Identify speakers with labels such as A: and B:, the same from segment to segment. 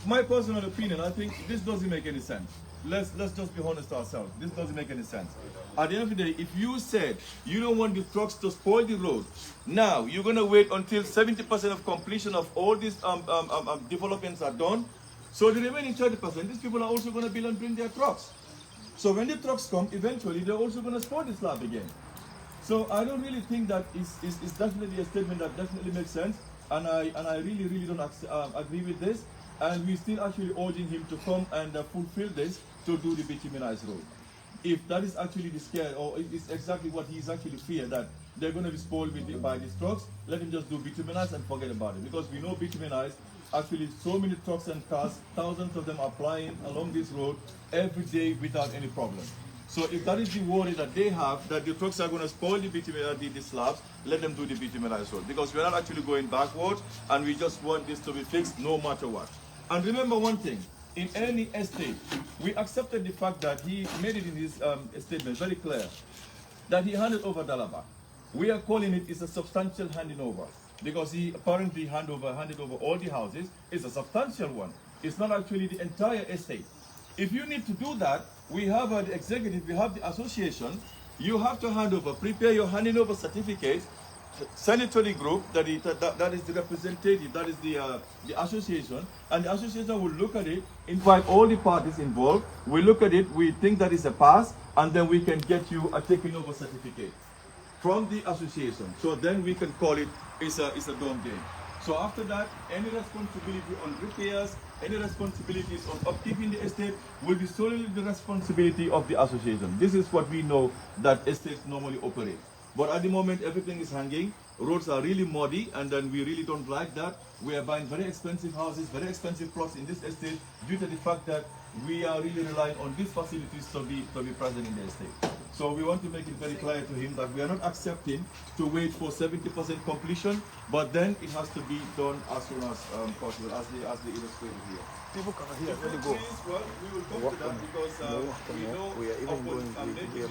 A: My personal opinion, I think this doesn't make any sense. Let's just be honest ourselves. This doesn't make any sense. At the end of the day, if you said you don't want the trucks to spoil the road, now you're going to wait until 70% of completion of all these developments are done. So the remaining 30%, these people are also going to build and bring their trucks. So when the trucks come, eventually they're also going to spoil the slab again. So I don't really think that is definitely a statement that definitely makes sense. And I really don't agree with this. And we're still actually urging him to come and fulfill this to do the bituminized road. If that is actually the scare, or it's exactly what he's actually feared, that they're going to be spoiled by these trucks, let him just do bituminized and forget about it. Because we know bituminized, actually so many trucks and cars, thousands of them are flying along this road every day without any problem. So if that is the worry that they have, that the trucks are going to spoil the slabs, let them do the bituminized road. Because we're not actually going backwards, and we just want this to be fixed no matter what. And remember one thing, in any estate, we accepted the fact that he made it in his statement very clear, that he handed over Dalaba. We are calling it is a substantial handing over, because he apparently handed over all the houses. It's a substantial one. It's not actually the entire estate. If you need to do that, we have the executive, we have the association, you have to hand over, prepare your handing over certificate, send it to the group, that is the representative, that is the association, and the association will look at it, invite all the parties involved, we look at it, we think that is a pass, and then we can get you a taking over certificate from the association. So then we can call it, it's a done game. So after that, any responsibility on repairs, any responsibilities on upkeeping the estate will be solely the responsibility of the association. This is what we know that estates normally operate. But at the moment, everything is hanging. Roads are really muddy, and then we really don't like that. We are buying very expensive houses, very expensive plots in this estate due to the fact that we are really relying on these facilities to be present in the estate. So we want to make it very clear to him that we are not accepting to wait for 70% completion, but then it has to be done as soon as possible, as they illustrated here.
B: People can hear really go.
A: Well, we will come to that because we know
B: we are even going, we are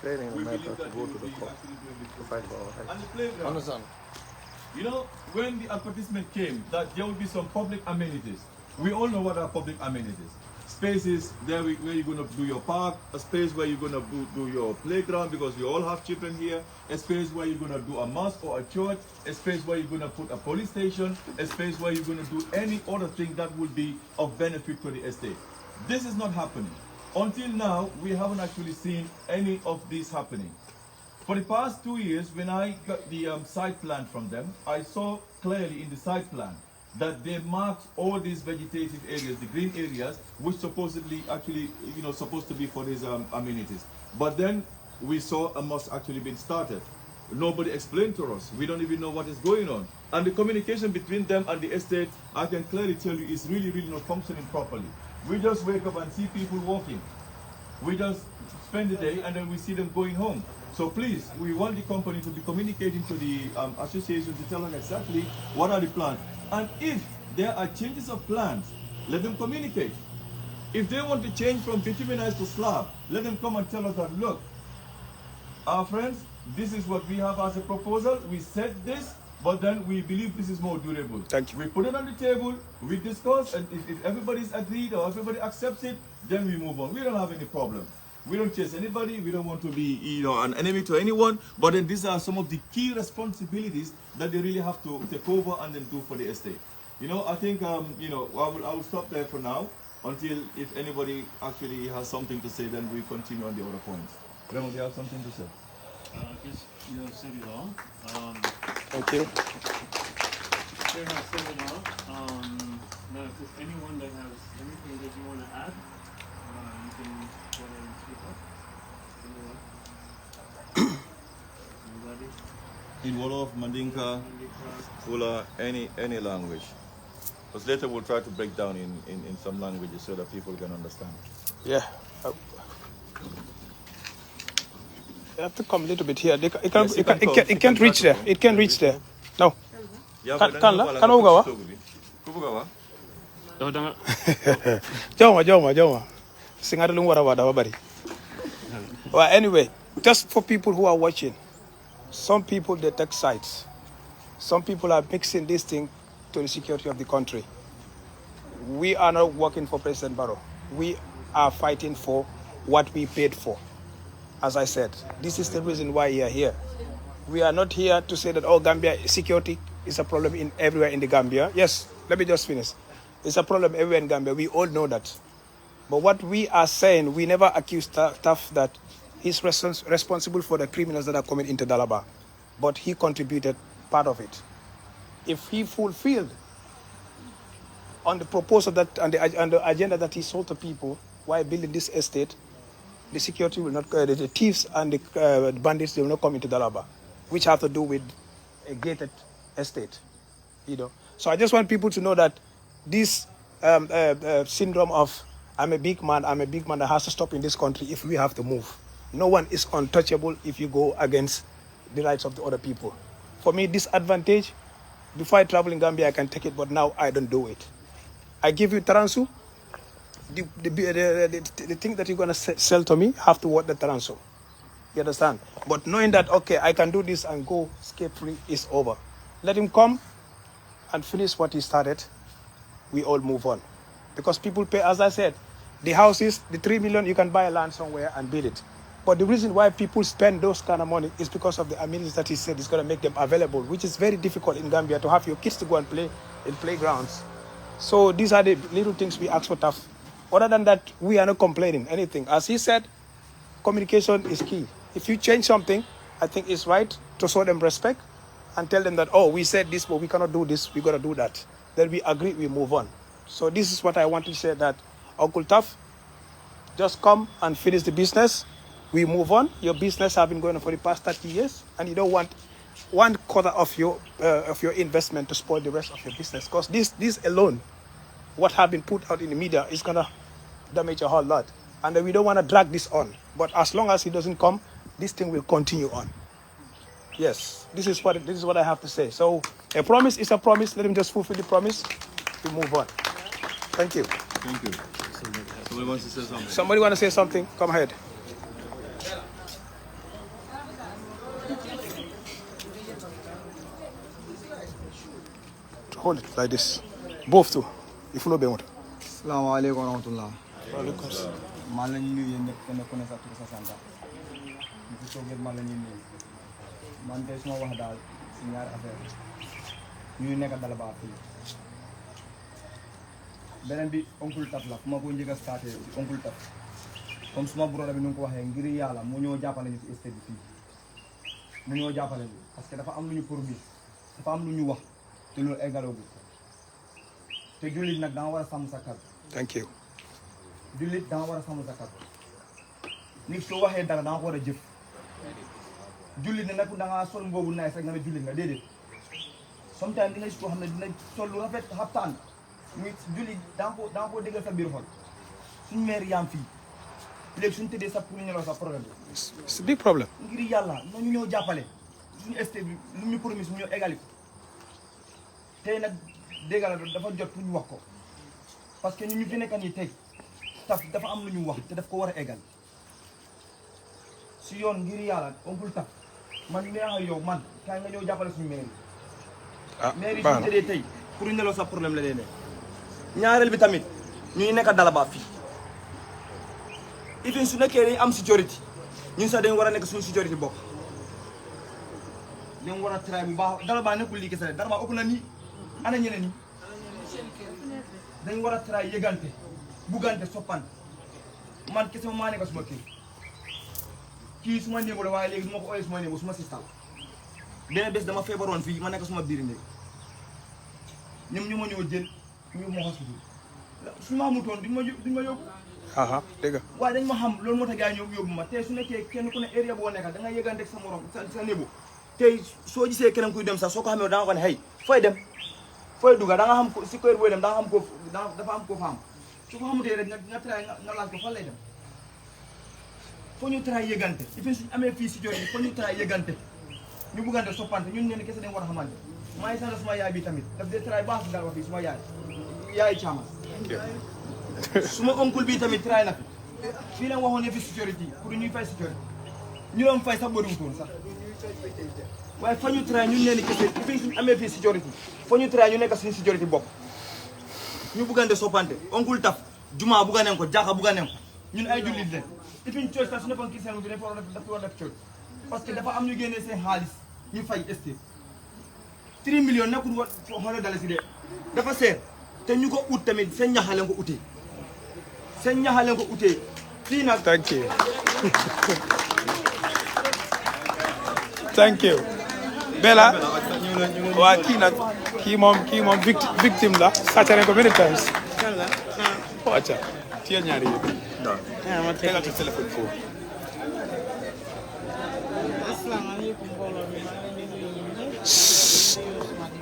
B: planning a matter to go to the court to fight for our rights.
A: And the playground.
B: Understand?
A: You know, when the advertisement came that there will be some public amenities, we all know what are public amenities. Spaces there where you're going to do your park, a space where you're going to do your playground, because we all have children here, a space where you're going to do a mosque or a church, a space where you're going to put a police station, a space where you're going to do any other thing that will be of benefit to the estate. This is not happening. Until now, we haven't actually seen any of this happening. For the past 2 years, when I got the site plan from them, I saw clearly in the site plan that they marked all these vegetative areas, the green areas, which supposedly actually, supposed to be for these amenities. But then we saw a mosque actually being started. Nobody explained to us. We don't even know what is going on. And the communication between them and the estate, I can clearly tell you, is really not functioning properly. We just wake up and see people walking. We just spend the day and then we see them going home. So please, we want the company to be communicating to the association to tell us exactly what are the plans. And if there are changes of plans, let them communicate. If they want to change from bituminized to slab, let them come and tell us that, look, our friends, this is what we have as a proposal. We said this, but then we believe this is more durable.
B: Thank you.
A: We put it on the table, we discuss, and if everybody's agreed or everybody accepts it, then we move on. We don't have any problem. We don't chase anybody. We don't want to be, an enemy to anyone. But then these are some of the key responsibilities that they really have to take over and then do for the estate. I think, I will stop there for now until if anybody actually has something to say, then we continue on the other points. Raymond, you have something to say?
C: Yes, you have said it all.
B: Thank you.
C: Chair has said it all. Now, if there's anyone that has anything that you want to add, you can go ahead and speak up. Anybody?
A: In Wolof, Mandinka, Fula, any language. Because later we'll try to break down in some languages so that people can understand.
B: Yeah. You have to come a little bit here. It can't reach there. It can't reach there. No. Kan ugawa? Joma. Singara lungwara wada wabari. Well, anyway, just for people who are watching, some people they take sides. Some people are mixing this thing to the security of the country. we are not working for President Barrow. We are fighting for what we paid for. As I said, this is the reason why we are here. We are not here to say that, oh, Gambia security is a problem in everywhere in the Gambia. Yes, let me just finish. It's a problem everywhere in Gambia. We all know that. But what we are saying, we never accuse Taff that he's responsible for the criminals that are coming into Dalaba. But he contributed part of it. If he fulfilled on the proposal that and the agenda that he sold to people while building this estate, the security will not, the thieves and the bandits, they will not come into Dalaba, which have to do with a gated estate, you know. So I just want people to know that this syndrome of I'm a big man that has to stop in this country if we have to move. No one is untouchable if you go against the rights of the other people. For me, this advantage, before I travel in Gambia, I can take it, but now I don't do it. I give you Taransu, the thing that you're going to sell to me, have to work the Taransu. You understand? But knowing that, okay, I can do this and go scot-free is over. Let him come and finish what he started. We all move on. Because people pay, as I said, the houses, the 3 million, you can buy a land somewhere and build it. But the reason why people spend those kind of money is because of the amenities that he said is going to make them available, which is very difficult in Gambia to have your kids to go and play in playgrounds. So these are the little things we ask for Taff. Other than that, we are not complaining anything. As he said, communication is key. If you change something, I think it's right to show them respect and tell them that, oh, we said this, but we cannot do this, we got to do that. Then we agree, we move on. So this is what I want to say, that Uncle Taff, just come and finish the business. We move on. Your business has been going on for the past 30 years, and you don't want 1/4 of your investment to spoil the rest of your business. Because this alone, what have been put out in the media, is gonna damage a whole lot, and we don't want to drag this on. But as long as he doesn't come, this thing will continue on. Yes, this is what I have to say. So a promise is a promise. Let him just fulfill the promise. We move on. Thank you.
A: Thank you. Somebody wants to say something.
B: Somebody want to say something? Come ahead. Hold it like this. Both too. If you know better.
D: Assalamu alaikum wa rahmatullah.
B: Walaikum salam.
D: Malang ñu yeen kenn ku ne sa tur sa santa. Ñu ci toogé malang ñu ni. Man tay suma wax daal ci ñaar affaire. Ñu nekk Dalaba fi. Benen bi Oncle Taff la kuma ko njëga starté Oncle Taff. Comme suma brother bi ñu ko waxé ngir yalla mu ñoo jappalé ñu ci estate bi fi. Mu ñoo jappalé parce que dafa am lu ñu promis. Dafa am lu ñu wax te loolu égaloogu. Te julit nak da nga wara sam sa kàddu.
B: Thank you.
D: Julit da nga wara sam sa kàddu. Nit soo waxee dara da nga ko wara jëf. Julit ne nak da nga sol mbobu naay sax nga ne julit nga dédé. Sometimes dina ko xamné dina sol lu rafet xaptaan. Muy julit da nga ko déggal sa biir xol. Suñu mère yam fi. Légui suñu tédé sa pour ñu la sa problème.
B: It's a big problem.
D: Ngir yalla ñu ñoo jappalé. Suñu esté bi lu ñu promis ñu égali ko. Tay nak déggal dafa jot pour ñu wax ko. Parce que ñu fi nekk ni tay Taff dafa am lu ñu wax te daf ko wara égal. Si yoon ngir yalla Oncle Taff man neex ak yow man kay nga ñëw jappalé suñu mère.
B: Ah,
D: mère suñu tédé tay pour ñu la sa problème la déné. Ñaarel bi tamit ñu nekk Dalaba fi. Even su nekké dañ am sécurité ñun sax dañ wara nekk suñu sécurité bokk. Dañ wara try bu baax Dalaba nekkul li kessé Dalaba ëpp na ni ana ñeneen ni dañ wara try yegante bugante sopan man kessé ma nekk suma ki suma nébo la waye légui duma ko oyé suma nébo suma sistal benn bés dama fébaron fi ma nekk suma biir néeg ñom ñuma ñoo jël ñu mo hospital suma amutoon duñ ma yóbbu
B: Aha, dégg.
D: waaye dañ ma xam loolu moo tax gars yi ñëw yóbbu ma tey su nekkee kenn ku ne area boo nekk da nga yëgante ak sa morom sa nébu tey soo gisee keneen kuy dem sax soo ko xamee da nga ko ne hey fooy dem fooy dugga da nga xam ko si kër booy dem da nga xam ko dafa am ko fa am su ko xamutee rek nga try nga laaj ko fan lay dem foo ñu try yëgante ifin suñu amee fii si jori foo ñu try yëgante ñu buggante soppante ñun ne kese dañ war a xamante maa ngi sant suma yaay bi tamit daf dee try baax si Dalaba fii suma yaay caama suma oncle bi tamit try na fi fii la waxoon ne fi sécurité pour ñuy fay sécurité ñu doon fay sax bëriwutoon sax waaye fa ñu try ñun nee ni kese fi suñu amee fii sécurité fa ñu try ñu nekk suñu sécurité bopp ñu buggante soppante oncle taf juma bugganen ko jaka bugganen ko ñun ay jullit lañ ifin coy sax su nekkoon christian bi dafa war a def coy parce que dafa am ñu génnee seen xaalis ñu fay estate 3 millions nekkul wa xoolal dala si de dafa seer te ñu ko ut tamit seen ñaxaleen ko utee seen ñaxaleen ko utee fii nag
B: thank you thank you Bella waa kii nag kii moom victime la sàcc nañ ko many times wacca tiyel ñaari yëpp ma tegal ci téléphone foofu
E: asalaamaaleykum mbooloo mi maa ngi leen di nuyu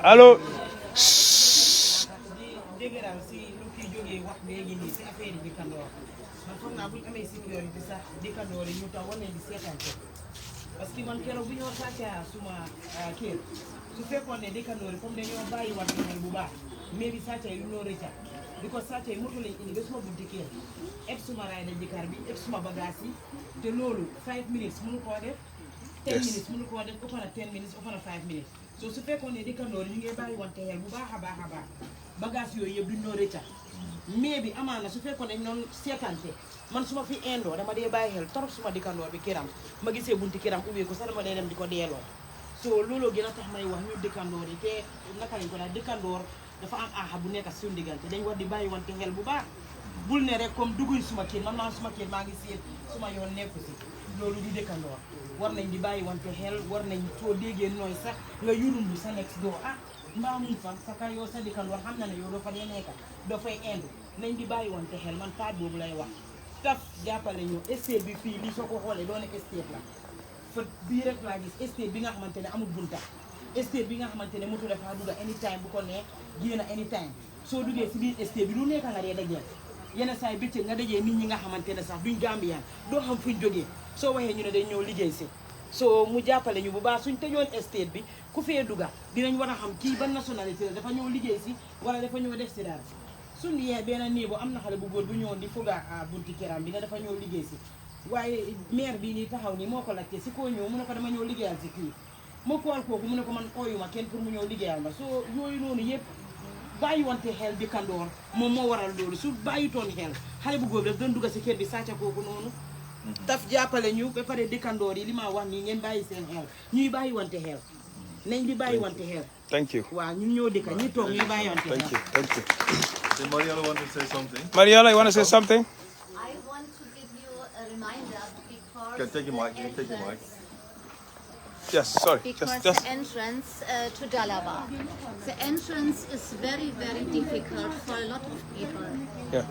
B: allo
E: dégg daal si lu kii jógee wax léegi nii si affaire yi dëkkandoor man foog naa bu ñu amee sécurité sax dëkkandoor yi ñu taw war nañ di seetaan ko parce que man keroog bu ñoo sàccaa suma kër su fekkoon ne dëkkandoor yi comme dañoo bàyyi wat xel bu baax mais bi sàcca yi lu noo rëcca di ko sàcca yi moto lañ indi ba suma bunti kër eb suma raay na jëkkër bi eb suma bagage yi te loolu 5 minutes mënu koo def 10 minutes mënu koo def ëpp na 10 minutes ëpp na 5 minutes so su fekkoon ne dëkkandoor yi ñu ngi bàyyi wante xel bu baax a baax a baax bagage yooyu yëpp duñ noo rëcca mais bi amaana su fekkoon dañ noon seetante man suma fi indoo dama dee bàyyi xel torop suma dëkkandoor bi kiram ma gisee bunti kiram ubbee ko sax dama dee dem di ko deeloo so looloo gën a tax may wax ñu dëkkandoor yi te naka lañ ko daal dëkkandoor dafa am aaxa bu nekk suñu diggante dañ war di bàyyi wante xel bu baax bul ne rek comme dugguñ suma kër man maa suma kër maa ngi seet suma yoon nekku si loolu di dëkkandoor war nañ di bàyyi wante xel war nañ soo déggee nooy sax nga yurundu sa next door mbaa mun fa sa ka yow sa dëkkandoor xam na ne yow doo fa dee nekka doo fay indu nañ di bàyyi wante xel man paat boobu lay wax taf jàppale ñu estate bi fii lii soo ko xoolee doone estate la fa bii rek laa gis estate bi nga xamante ne amul bunta estate bi nga xamante ne moto dafa dugga anytime bu ko neex génn anytime soo duggee si biir estate bi lu nekk nga dee dajeel yenn saa yi bëccëg nga dajee nit ñi nga xamante ne sax duñ Gambien doo xam fuñ jógee soo waxee ñu ne dañ ñëw liggéey si soo mu jàppale ñu bu baax suñ tëjoon estate bi ku fee dugga dinañ war a xam kii ban nationalité la dafa ñëw liggéey si wala dafa ñëw def si dara suñ yee benn nii bu am na xale bu góor bu ñëwoon di fuga bunti këram bi ne dafa ñëw liggéey si waaye maire bii nii taxaw nii moo ko laajte si koo ñëw mu ne ko dama ñëw liggéeyal si kii moo kool kooku mu ne ko man ooyuma kenn pour mu ñëw liggéeyal ma soo yooyu noonu yëpp bàyyi wante xel dëkkandoor moom moo waral loolu su bàyyitoon xel xale bu góor daf doon dugga si kër bi sàcca kooku noonu taf jàppale ñu ba pare dëkkandoor yi li ma wax nii ngeen bàyyi seen xel ñuy bàyyi wante xel nañ di bàyyi wante xel
B: thank you
E: waaw ñun ñoo dëkka ñuy toog ñuy bàyyi wante xel
B: thank you
A: Did Mariela want to say something?
B: Mariela, you want to say something?
F: I want to give you a reminder because
A: Okay, take your mic. Take your mic.
B: Yes, sorry.
F: because
B: Just
F: the entrance to Dalaba. The entrance is very, very difficult for a lot of people.
B: yeah.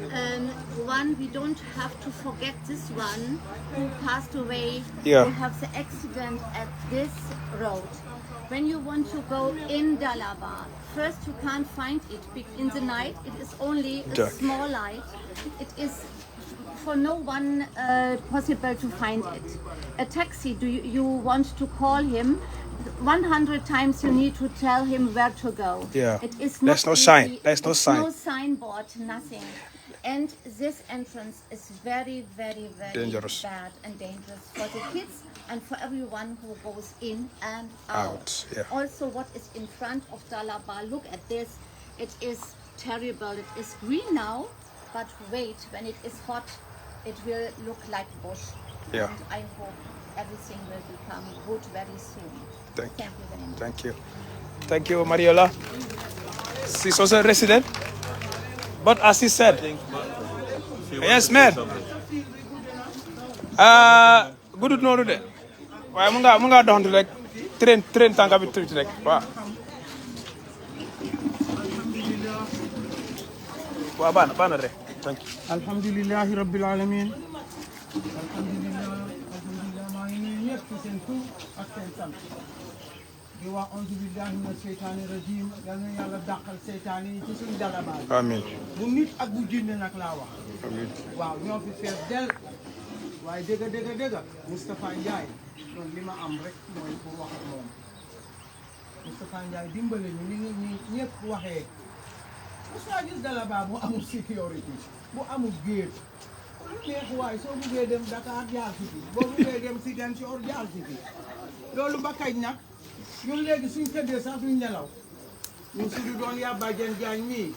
F: One, we don't have to forget this one who passed away,
B: Yeah.
F: who have the accident at this road. When you want to go in Dalaba, first you can't find it in the night. It is only a
B: Dark.
F: small light. It is for no one possible to find it. A taxi, you want to call him, 100 times you need to tell him where to go.
B: Yeah.
F: It is
B: There's
F: not
B: no sign.
F: easy.
B: There's no
F: It's
B: sign.
F: No signboard, nothing. And this entrance is very, very, very
B: Dangerous.
F: bad and dangerous for the kids and for everyone who goes in and out.
B: Out, yeah.
F: Also, what is in front of Dalaba, look at this. It is terrible. It is green now, but wait, when it is hot, it will look like bush.
B: Yeah.
F: And I hope everything will become good very soon.
B: Thank you.
F: Thank you very much.
B: Thank you. Thank you, Mariela. She's also a resident. But as he said, yes, man. Good no de. Waaye mu nga doxantu rek train tànka bi tuuti rek waaw. Waaw baax na rek. Thank you.
G: Alhamdulillahi Rabbil Alamin. Alhamdulillah maa ngi nuyu ñëpp ci seen tur ak seen sant. Di wax auzu billahi mina sheytaani rajim. Yal na yàlla dàqal seytaan yi ci suñu Dalaba.
B: Amiin.
G: Bu nit ak bu jinne nag laa wax.
B: Amiin.
G: Waaw ñoo fi fees del. Waaye dëgg Moustapha Ndiaye kon li ma am rek mooy pour wax ak moom. Moustapha Ndiaye dimbale ñu ni ñëpp waxee. Moussa gis Dalaba bu amul sécurité bu amul géej lu neex waaye soo buggee dem Dakar jaar si fi boo buggee dem Ziguinchor jaar si fi loolu ba kañ nag ñun léegi suñ tëddee sax duñ nelaw ñun si du doon yàbbaa jeen jaañ mii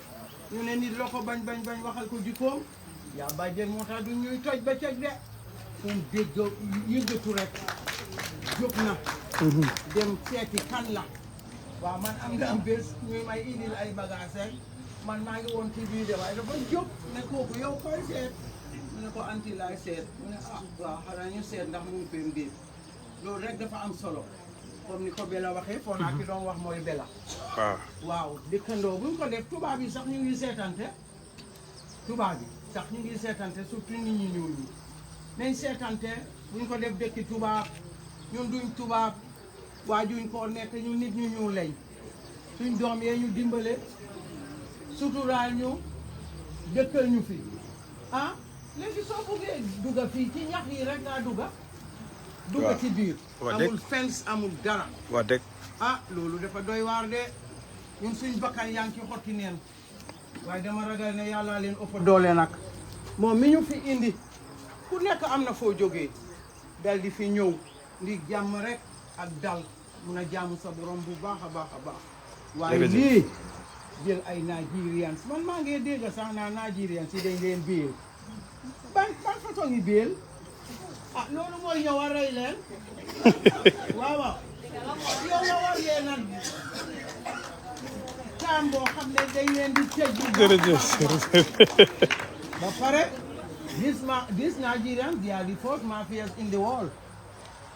G: ñu ne nit loo ko bañ waxal ko jikkoom yaa bàjjen moo tax du ñuy toj ba ceg de fu dégg yëngatu rek jóg na dem seeti kan la waaw man am nga am bés ñuy may indil ay bagage man maa ngi woon ci biir de waaye dafa jóg ne kooku yow koy seet mu ne ko anti laay seet mu ne ah waaw xanaa ñu seet ndax mu ngi fem déet loolu rek dafa am solo comme ni ko Bella waxee foo naa ki doon wax mooy Bella waaw dëkkandoo buñ ko def tubaab yi sax ñu ngi seetante tubaab yi sax ñu ngi seetante surtout nit ñi ñuul ñi nañ seetante buñ ko def dëkki tubaab ñun duñ tubaab waajuñ koo nekk ñu nit ñu ñuul lañ suñ doom yee ñu dimbale suturaal ñu dëkkal ñu fi ah léegi soo buggee dugga fii ci ñax yi rek ngaa dugga ci biir amul fence amul dara
B: waa dëgg
G: ah loolu dafa doy waar de ñun suñ bakkan yaa ngi ci xotti neen waaye dama ragal ne yàlla leen ëpp doole nag moom mi ñu fi indi ku nekk am na foo jógee dal di fi ñëw ndi jàmm rek ak dal mun a jàmm sa borom bu baax a baax a baax waaye lii jël ay Nigerians man maa ngi dégg sax naa Nigerians yi dañ leen biil ban façon yi biil ah loolu mooy ñëw a rey leen waaw yow nga war leen a taam boo xam ne dañ leen di tëj ba pare this Nigerians they are the first mafias in the world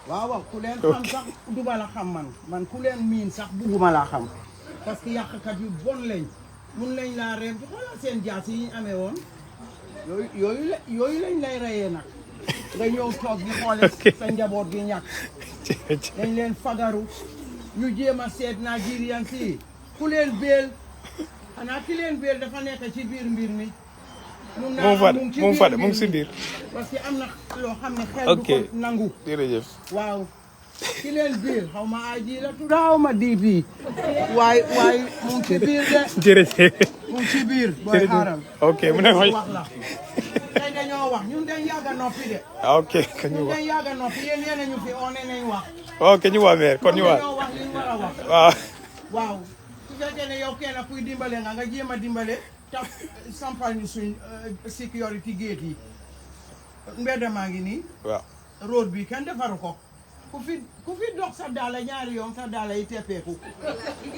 G: waaw ku leen xam sax duma la xam man ku leen miin sax bugguma laa xam parce que yàqkat yu bon lañ mun lañ laa reem ci xoolal seen jaas yi ñu amee woon yooyu lañ lay reyee nag nga ñëw toog di xoole sa njaboot gi ñàkk dañ leen fagaru ñu jéem a seet Nigerian si ku leen béel xanaa ki leen béel dafa nekk ci biir mbir mi mun naa mu ngi
B: si biir
G: parce que am na loo xam ne xel du ko nangu
B: jërëjëf
G: waaw ki leen biir xaw ma aji la tudd xaw ma di bi waaye mu ngi ci biir de
B: jërëjëf
G: mu ngi ci biir booy xaaral
B: ok mu ne
G: wax la tey dañoo wax ñun dañ yàgg a noppi de
B: ok ka ñu
G: ñun
B: wax
G: dañ yàgg a noppi yéen ñu fi on nañ wax
B: ok ñu waa meer kon ñu waa
G: dañoo wax li ñu war a wax
B: waaw
G: waaw su fekkee ne yow kenn kuy dimbale nga jéem a dimbale taf sampal ñu suñ sécurité gate yi mbedd maa ngi nii
B: waaw
G: road bi kenn defaru ko ku fi dox sa daala ñaari yoon sa daala yi teppeeku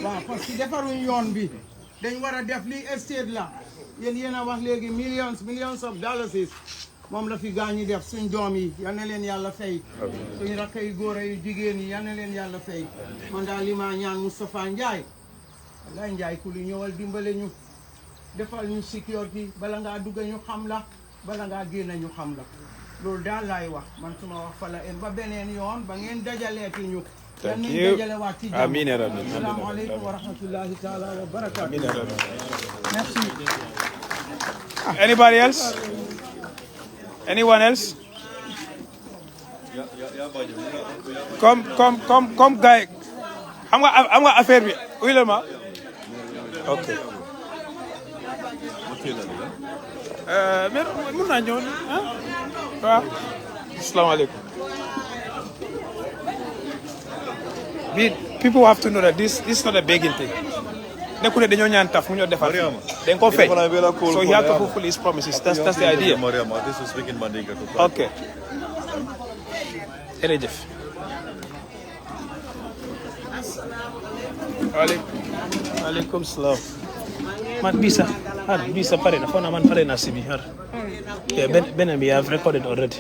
G: waaw parce que defaruñ yoon bi dañ war a def li estate la yéen a wax léegi millions of dollars moom la fi gaañi def suñ doom yi yal na leen yàlla fay suñ rakk yu góor yu jigéen yi yal na leen yàlla fay man daal li ma ñaan Moustapha Ndiaye wallaay Ndiaye ku lu ñëwal dimbale ñu defal ñu sécurité bala ngaa dugg ñu xam la bala ngaa génn ñu xam la loolu daal laay wax man suma wax fa la en ba beneen yoon ba ngeen dajaleeti ñu
B: thank
G: nañ
B: you
G: dajale waat ci jàmm
B: amiin ya rabbi
G: asalaamaaleykum wa rahmatullahi taala wa barakatuh merci
B: anybody else anyone else comme gars yi xam nga affaire bi uy la ma ok mais mun naa ñëw ah waaw asalaamaaleykum people have to know that this is not a begging thing nekku ne dañoo ñaan taf mu ñoo defal dañ ko fay so he have to fulfill his promises that's the idea ok jërëjëf waaleykum salaam man bii sax pare na foog naa man pare na si bi xar beneen bi I've recorded already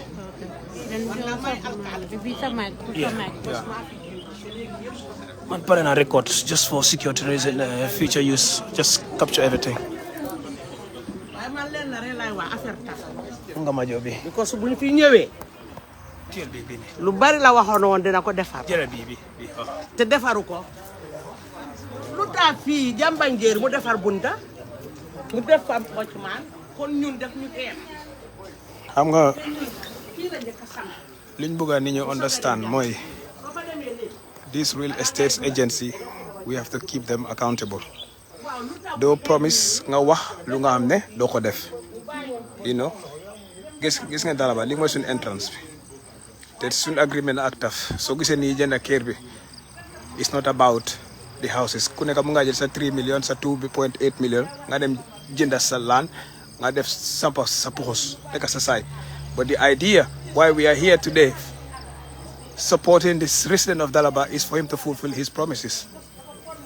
B: man pare na record just for security reason future use just capture everything nga ma jobi
H: because buñ fi ñëwee
B: teel bi
H: lu bari la waxoon woon dina ko defar
B: jërë bi
H: te defaru ko lu tax fii Jambanjeer mu defar bunta mu defar Ocman kon ñun def ñu xeex
B: xam nga liñ bëgg a nit ñi understand mooy this real estate agency we have to keep them accountable doo promise nga wax lu nga xam ne doo ko def you know gis nga Dalaba li mooy suñu entrance bi te suñu agreement ak taf soo gisee nii jënd kër bi it's not about the houses. Ku nekk mu nga jël sa 3 million, sa 2.8 million, nga dem jënd sa land, nga def sampa sa puxus, nekk sa side. But the idea why we are here today supporting this resident of Dalaba is for him to fulfill his promises.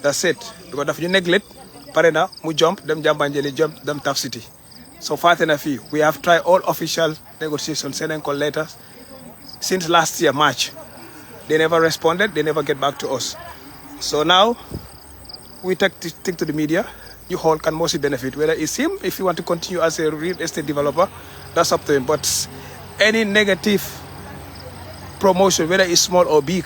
B: That's it. Because if you neglect, parena mu jump, them Jambanjeli jump, them tough city. So far than a few, we have tried all official negotiations, sending call letters since last year, March. They never responded, they never get back to us. So now, we take to the media, you all can mostly benefit. Whether it's him, if you want to continue as a real estate developer, that's up to him. But any negative promotion, whether it's small or big,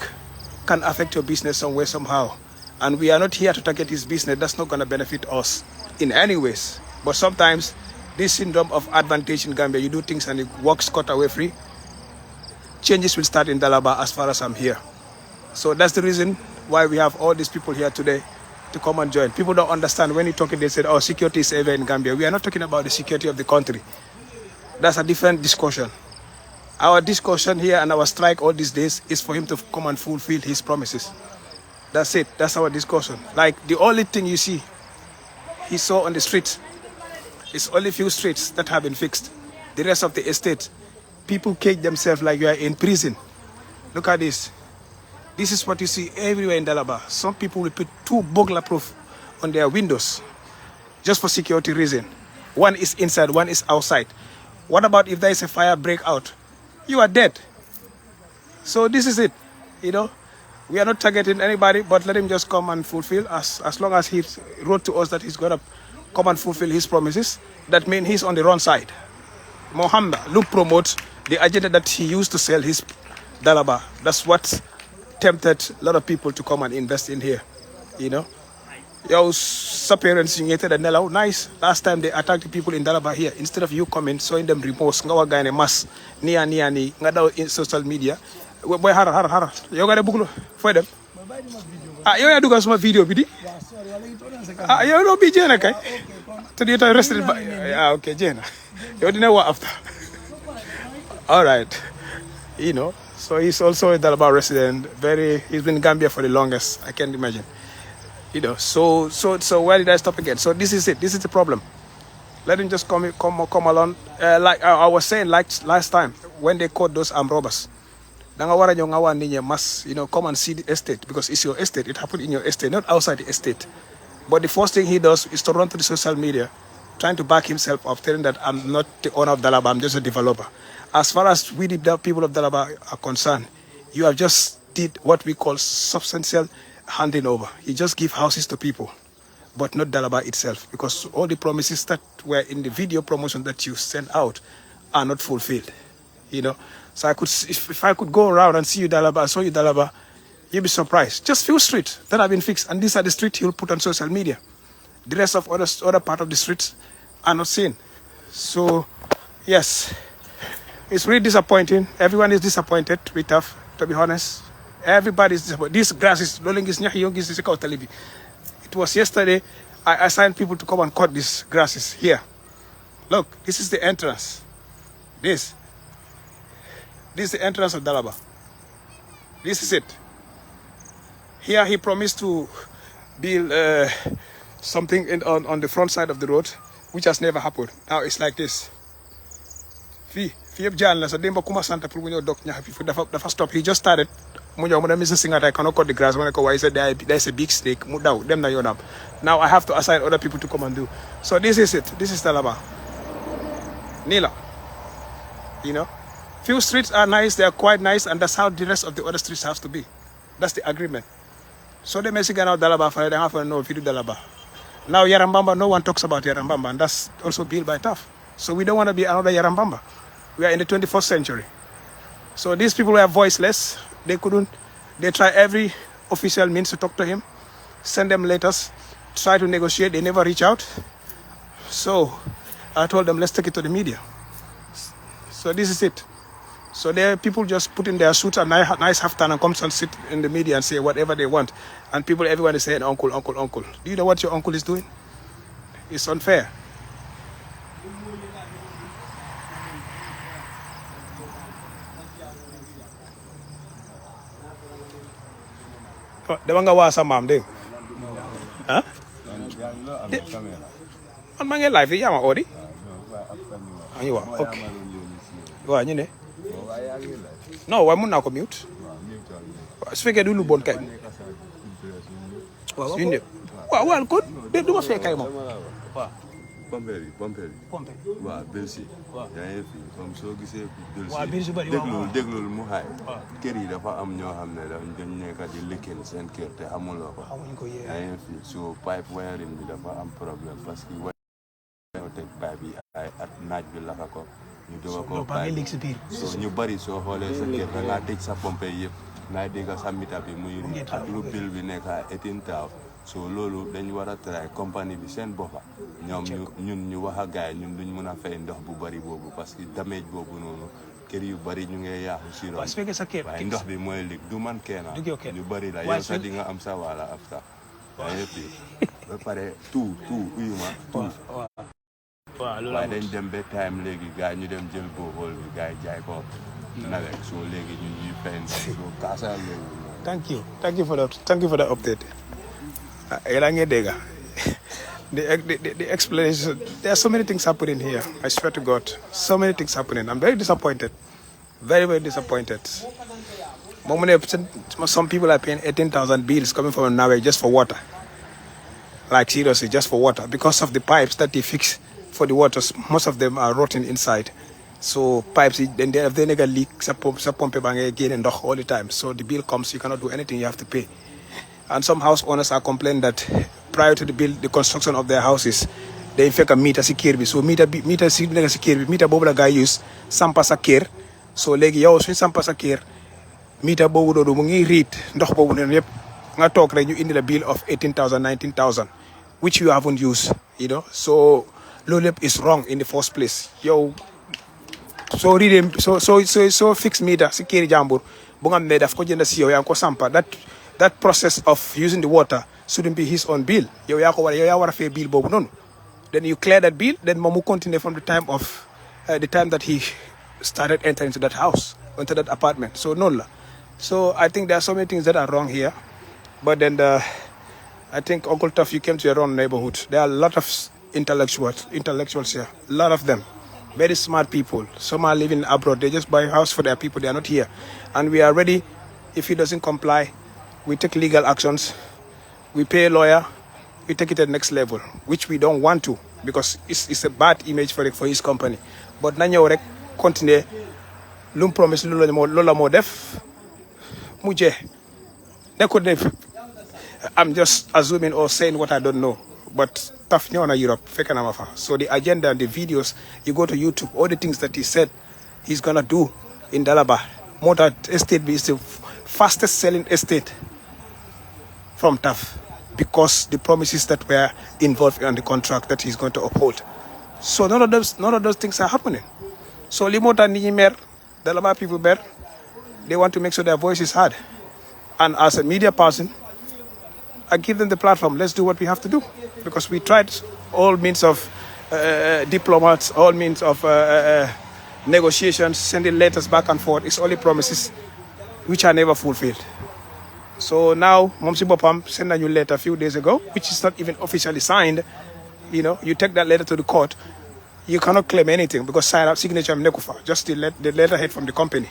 B: can affect your business somewhere, somehow. And we are not here to target his business. That's not going to benefit us in any ways. But sometimes, this syndrome of advantage in Gambia, you do things and it works cut away free. Changes will start in Dalaba as far as I'm here. So that's the reason why we have all these people here today to come and join. People don't understand when you're talking, they said, oh, security is ever in Gambia. We are not talking about the security of the country. That's a different discussion. Our discussion here and our strike all these days is for him to come and fulfill his promises. That's it. That's our discussion. Like the only thing you see he saw on the streets, it's only few streets that have been fixed. The rest of the estate, people cage themselves like you are in prison. Look at this. This is what you see everywhere in Dalaba. Some people will put 2 burglar proof on their windows just for security reason. One is inside, one is outside. What about if there is a fire breakout? You are dead. So this is it. You know, we are not targeting anybody, but let him just come and fulfill. As long as he wrote to us that he's going to come and fulfill his promises, that means he's on the wrong side. Mohammed, look, promote the agenda that he used to sell his Dalaba. That's what tempted a lot of people to come and invest in here. You know, your parents nice. Last time they attacked the people in Dalaba here. Instead of you coming, showing them remorse, ngawa gane mass ni ngadaw in social media. Boy har. Yo gade buklo for them. Ah, yo ya duga sama video bi di. Ah, yo no bi jena kay. To the arrested by okay, jena. You didn't know what after. All right, you know. So he's also a Dalaba resident. He's been in Gambia for the longest. I can't imagine. You know. So where did I stop again? So this is it. This is the problem. Let him just come along. Like I was saying, like last time when they caught those armed robbers. You know, come and see the estate because it's your estate. It happened in your estate, not outside the estate. But the first thing he does is to run to the social media, trying to back himself up, telling that I'm not the owner of Dalaba, I'm just a developer. As far as we, the people of Dalaba, are concerned, you have just did what we call substantial handing over. You just give houses to people, but not Dalaba itself, because all the promises that were in the video promotion that you sent out are not fulfilled. You know, so if I could go around and see you Dalaba, I saw you Dalaba, you'd be surprised. Just few streets that have been fixed, and these are the streets you'll put on social media. The rest of other part of the streets are not seen. So, yes, it's really disappointing. Everyone is disappointed with us, to be honest. Everybody is disappointed. This grass is it was yesterday. I assigned people to come and cut these grasses here. Look, this is the entrance. This is the entrance of Dalaba. This is it. Here he promised to build something on the front side of the road, which has never happened. Now it's like this. He just started. I cannot cut the grass. He said there's a big snake. Now I have to assign other people to come and do. So this is it. This is Dalaba. Nila. You know, few streets are nice. They are quite nice, and that's how the rest of the other streets have to be. That's the agreement. So the Mexican now Dalaba for they have to know if you do Dalaba. Now Yarambamba, no one talks about Yarambamba, and that's also built by TAF. So we don't want to be another Yarambamba. We are in the 21st century. So these people were voiceless. They couldn't. They try every official means to talk to him, send them letters, try to negotiate. They never reach out. So I told them, let's take it to the media. So this is it. So there, people just put in their suits and nice halftime and come and sit in the media and say whatever they want. And people, everyone is saying, uncle, uncle, uncle. Do you know what your uncle is doing? It's unfair. Dama nga waa sa maam dégg ah man maa ngi live yi yaa ma oodi añu waaw ok waaw ñu ne non waaye mun naa ko mute su fekkee du lu bon kay waaw waaw kon du ma fee kay moom waaw
I: pompe waaw Belsi yaa ngi fi comme soo gisee
B: Belsi
I: déglul mu xaay kër yi dafa am ñoo xam ne dañ nekk di liggéey seen kër te xamuloo ko yaa ngi fi so pipe wiring bi dafa am problème parce que wañoo teg pipe yi ay at naaj bi laka ko ñu doga ko pipe so ñu bari soo xoolee sa kër da ngaa tëj sa pompe yëpp naa dégg sa mita bi muy ak lu bil bi nekk 18,000 so loolu dañ war a try compagnie bi seen boppa ñoom ñun ñu wax ak gars yi ñun duñ mën a fay ndox bu bari boobu parce que damage boobu noonu kër yu bari ñu ngi yaaxu si roon waaye ndox bi mooy lig du man kenn ñu bari la yow sax di nga am sa wala ab sax waaye fi ba pare tout uyuma tout waaye dañ dem ba time léegi gars yi ñu dem jël boobol bi gars yi jaay ko nawet so léegi ñun ñuy fay ndox so kaasa léegi
B: thank you for the update the explanation. There are so many things happening here. I swear to God, so many things happening. I'm very disappointed, very, very disappointed. Some people are paying 18,000 bills coming from Norway just for water. Like seriously, just for water, because of the pipes that they fix for the waters. Most of them are rotten inside. So pipes, then they get a leak, pump again and all the time. So the bill comes, you cannot do anything, you have to pay. And some house owners are complaining that prior to the construction of their houses, they in fact a meter security. So meter security, meter bobu la guy use sampa sakir. So legi yow suñ sampa sakir, meter bobu do mu ngi read ndox bobu non yep nga tok rek ñu indi la bill of 18,000, 19,000, which you haven't used, you know. So lolep is wrong in the first place. Yo, so read so fix meter security jambur bu nga ne daf ko jënd ci yow ya ko sampa that process of using the water shouldn't be his own bill. You wara pay bill bobu non. Then you clear that bill, then Mamu continue from the time that he started entering into that house, into that apartment. So no. So I think there are so many things that are wrong here. But then I think Uncle Tuff, you came to your own neighborhood. There are a lot of intellectuals here. A lot of them. Very smart people. Some are living abroad. They just buy a house for their people. They are not here. And we are ready. If he doesn't comply, we take legal actions, we pay a lawyer, we take it to the next level, which we don't want to, because it's a bad image for his company. But nanyo rek continue lum promise lola mo def muje. I'm just assuming or saying what I don't know, but tough na Europe, so the agenda and the videos, you go to YouTube, all the things that he said he's gonna do in Dalaba. Motor estate is the fastest selling estate from TAF, because the promises that were involved in the contract that he's going to uphold. So none of those things are happening. So Limota Nimer, the Dalaba people there, they want to make sure their voice is heard. And as a media person, I give them the platform. Let's do what we have to do, because we tried all means of diplomats, all means of negotiations, sending letters back and forth. It's only promises which are never fulfilled. So now, Momsi Bopam sent a new letter a few days ago, which is not even officially signed. You know, you take that letter to the court, you cannot claim anything because signature of Nekufa, just the letterhead from the company.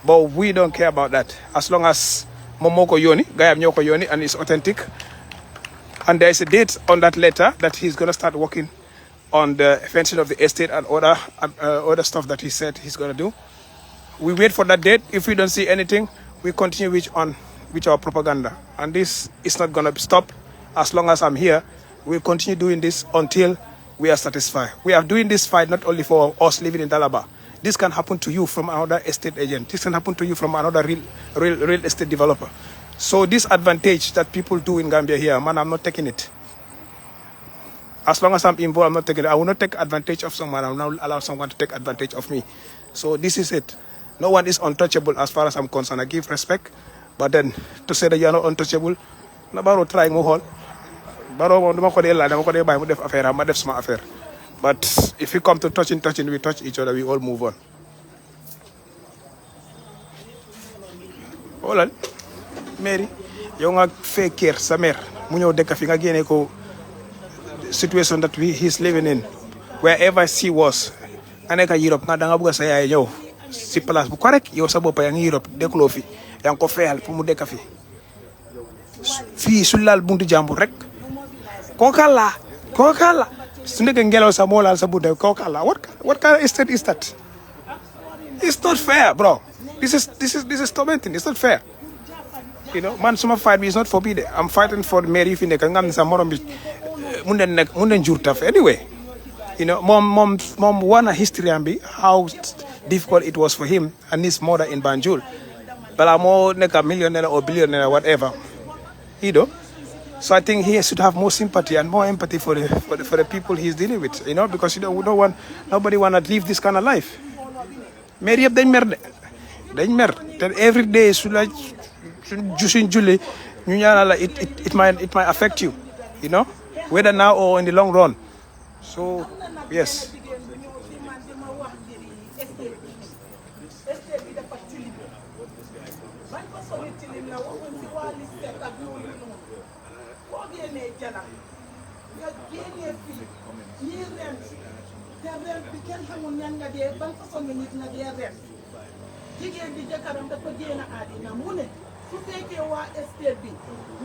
B: But we don't care about that. As long as Momoko Yoni, Gayam Nyoko Yoni, and it's authentic. And there is a date on that letter that he's going to start working on the fencing of the estate and other stuff that he said he's going to do. We wait for that date. If we don't see anything, we continue with our propaganda. And this is not going to stop. As long as I'm here, we'll continue doing this until we are satisfied. We are doing this fight not only for us living in Dalaba. This can happen to you from another estate agent. This can happen to you from another real estate developer. So this advantage that people do in Gambia here, man, I'm not taking it. As long as I'm involved, I'm not taking it. I will not take advantage of someone. I will not allow someone to take advantage of me. So this is it. No one is untouchable as far as I'm concerned. I give respect. But then, to say that you are not untouchable, I'm trying more. But if you come to touching, we touch each other, we all move on. Hold on. Mary, you have fake care, Samer. mu ñëw dëkk fi nga génne ko situation that he's living in wherever she was nga nekk Europe nga da nga bëgg sa yaay ñëw si place bu correct yow sa bopp yaa ngi Europe dëkkuloo fi yaa ngi ko feyal pour mu dëkk fi fii su laal buntu jàmbur rek kookala su nekkee ngelaw sa moo laal sa buntu kookala what kind of state is that? It's not fair, bro. This is tormenting. It's not fair. You know, man, suma fight me is not forbidden. I'm fighting for Mary fi nekk ngam sa morom bi mun den jur taf anyway. You know, mom wana history ambi how difficult it was for him and his mother in Banjul. Bala mo nekk a millionaire or billionaire whatever. You know. So I think he should have more sympathy and more empathy for the people he's dealing with, you know, because you know nobody wanna live this kind of life. Mary yëpp dañ mer te every day su la suñ julli ñu ñaanal la it might affect you, you know, whether now or in the long run. So yes.
H: jigéen bi jëkkëram dafa génn àddina mu ne su fekkee waa estate bi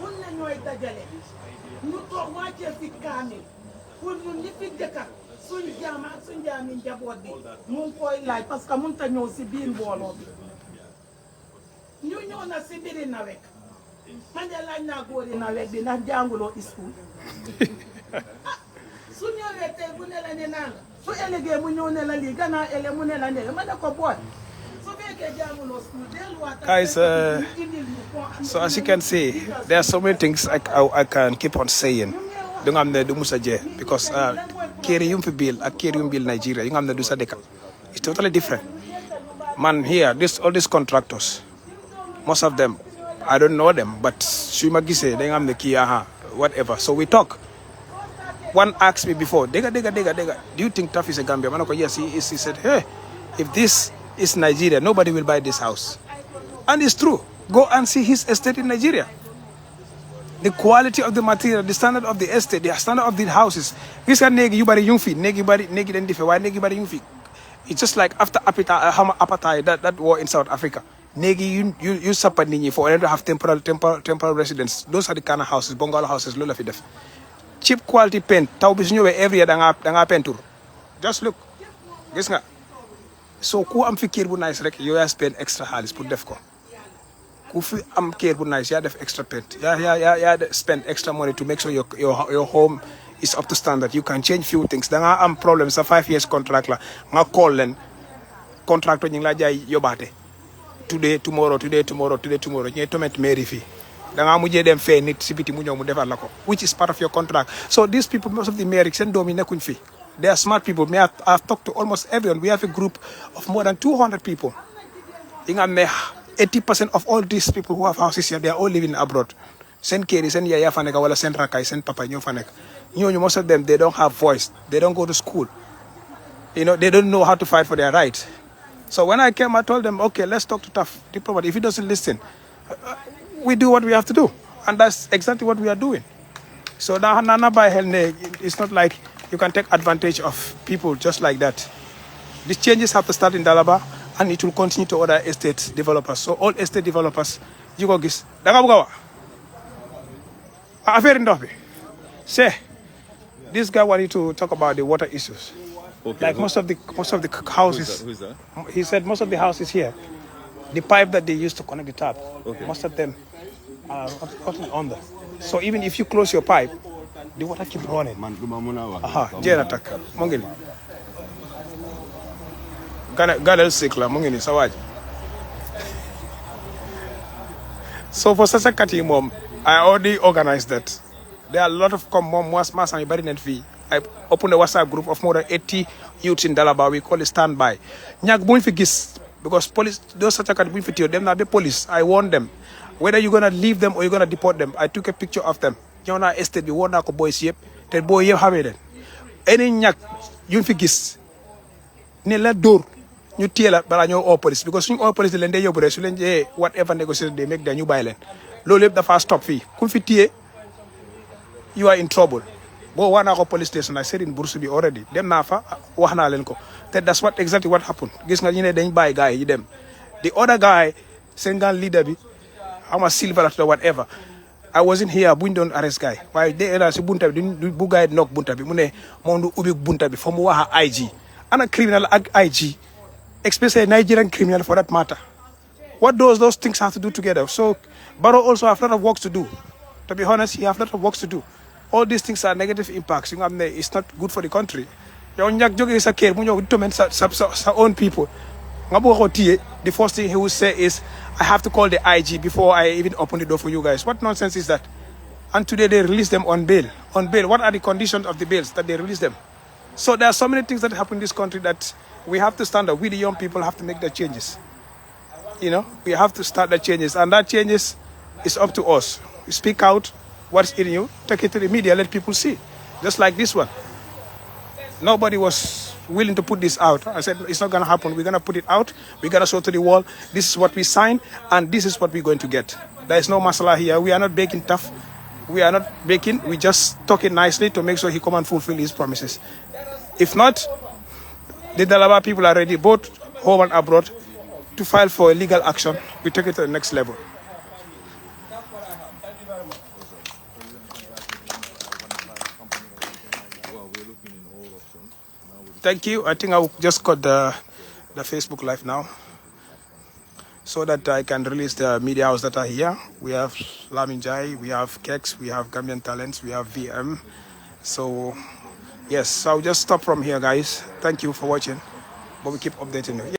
H: mun na ñooy dajale ñu toog wàccee fi kaamil pour ñun ñi fi jëkkër suñ jaam ak suñ jaami njaboot bi mu ngi koy laaj parce que mun ta ñëw si biir mbooloo bi ñu ñëw na si biiri nawet man de laaj naa góori nawet bi ndax jànguloo school su ñëwee tey bu ne la ne naan su ëllëgee mu ñëw ne la lii gannaaw ëllëg mu ne la ne ma ne ko booy.
B: Guys, so as you can see, there are so many things I can keep on saying. Because Keri Yumfi Bill and Keri Bill Nigeria, it's totally different. Man, here, all these contractors, most of them, I don't know them, but Shumagise, they am the key, whatever. So we talk. One asked me before, Dega, do you think Tough is a Gambia? Yes, he said, hey, if this is Nigeria, nobody will buy this house. And it's true. Go and see his estate in Nigeria. The quality of the material, the standard of the estate, the standard of the houses. This can negi yubari yungfi, negi den dife, why negi bari yungfi? It's just like after apartheid, that war in South Africa. Negi you support nini for them to have temporal residence. Those are the kind of houses, bungalow houses, lola fidef. Cheap quality paint, tau bisunyo every year danga pentur. Just look. Guess nga. So ku am fi kër bu nice rek yow yaa spend extra xaalis pour def ko ku fi am kër bu nice yaa def extra paint yaa spend extra money to make sure your home is up to standard. You can change few things. Da nga am problem sa 5 years contract la nga call len contractor ñi ngi la jaay yóbbaate today tomorrow ñe tomet mairie fi da nga mujjee dem fee nit si biti mu ñëw mu defal la ko which is part of your contract. So these people, most of the mairie seen doom yi nekkuñ fi. They are smart people. I've talked to almost everyone. We have a group of more than 200 people. 80% of all these people who have houses here, they are all living abroad. Send Keri, send Yaya Faneka, wala send Rakai, send Papa Nyo Faneka. Most of them, they don't have voice. They don't go to school. You know, they don't know how to fight for their rights. So when I came, I told them, okay, let's talk to Tough Diplomat. If he doesn't listen, we do what we have to do. And that's exactly what we are doing. So now, it's not like you can take advantage of people just like that. These changes have to start in Dalaba and it will continue to other estate developers. So all estate developers, you go gis. Say, this guy wanted to talk about the water issues. Okay, like most of the houses.
A: Who's that?
B: He said most of the houses here, the pipe that they use to connect the tap, most of them are on there. So even if you close your pipe, the water keep running. Attack. Mongini. Gadel Sikla, Mongini, Sawaj. So for 𝒂𝒂𝒃 mom, I already organized that. There are a lot of mom mass and barren fee. I opened a WhatsApp group of more than 80 youths in Dalaba. We call it standby. Nyak buñ fi gis because police those 𝒂𝒃𝒃 buñ fi tiyo them na be police. I warned them. Whether you're gonna leave them or you're gonna deport them. I took a picture of them. Ñëw naa estate bi woon naa ko boys yëpp te boy yëpp xamee leen any ñàkk yuñ fi gis ne la dóor ñu téye la balaa ñoo oo police because suñu oo police leen day yóbbu rek su leen jee whatever negotiation they make da ñu bàyyi leen loolu yëpp dafa stop fii ku fi téye you are in trouble. Go one hour police station. I said in 𝒐𝒊𝒏 already. Them nafa wahna lenko. That's what exactly what happened. Gis nga ñine dañ bay guy yi dem. The other guy, Sengal leader bi, I'm a silver or whatever. I wasn't here. Buñ don arrest guy. Why they la si bunta bi bu guy knock bunta bi mu ne mo ndu ubi bunta bi from waha IG. Ana criminal ag IG. Especially Nigerian criminal for that matter. What does those things have to do together? So Barrow also have a lot of work to do. To be honest, he have a lot of work to do. All these things are negative impacts. It's not good for the country. Sa own people. The first thing he will say is, I have to call the IG before I even open the door for you guys. What nonsense is that? And today they release them on bail. On bail, what are the conditions of the bails that they release them? So there are so many things that happen in this country that we have to stand up. We, the young people, have to make the changes. You know, we have to start the changes. And that changes is up to us. We speak out what's in you, take it to the media, let people see. Just like this one. Nobody was willing to put this out. I said, it's not going to happen. We're going to put it out. We're going to show to the world, this is what we signed, and this is what we're going to get. There is no masala here. We are not baking tough. We are not baking. We're just talking nicely to make sure he come and fulfill his promises. If not, the Dalaba people are ready, both home and abroad, to file for a legal action. We take it to the next level. Thank you. I think I will just cut the Facebook Live now so that I can release the media houses that are here. We have 𝒕𝒉𝒊𝒔, we have 𝒂𝒄𝒄𝒆𝒔, we have Gambian Talents, we have VM. So, yes, I'll just stop from here, guys. Thank you for watching, but we keep updating you.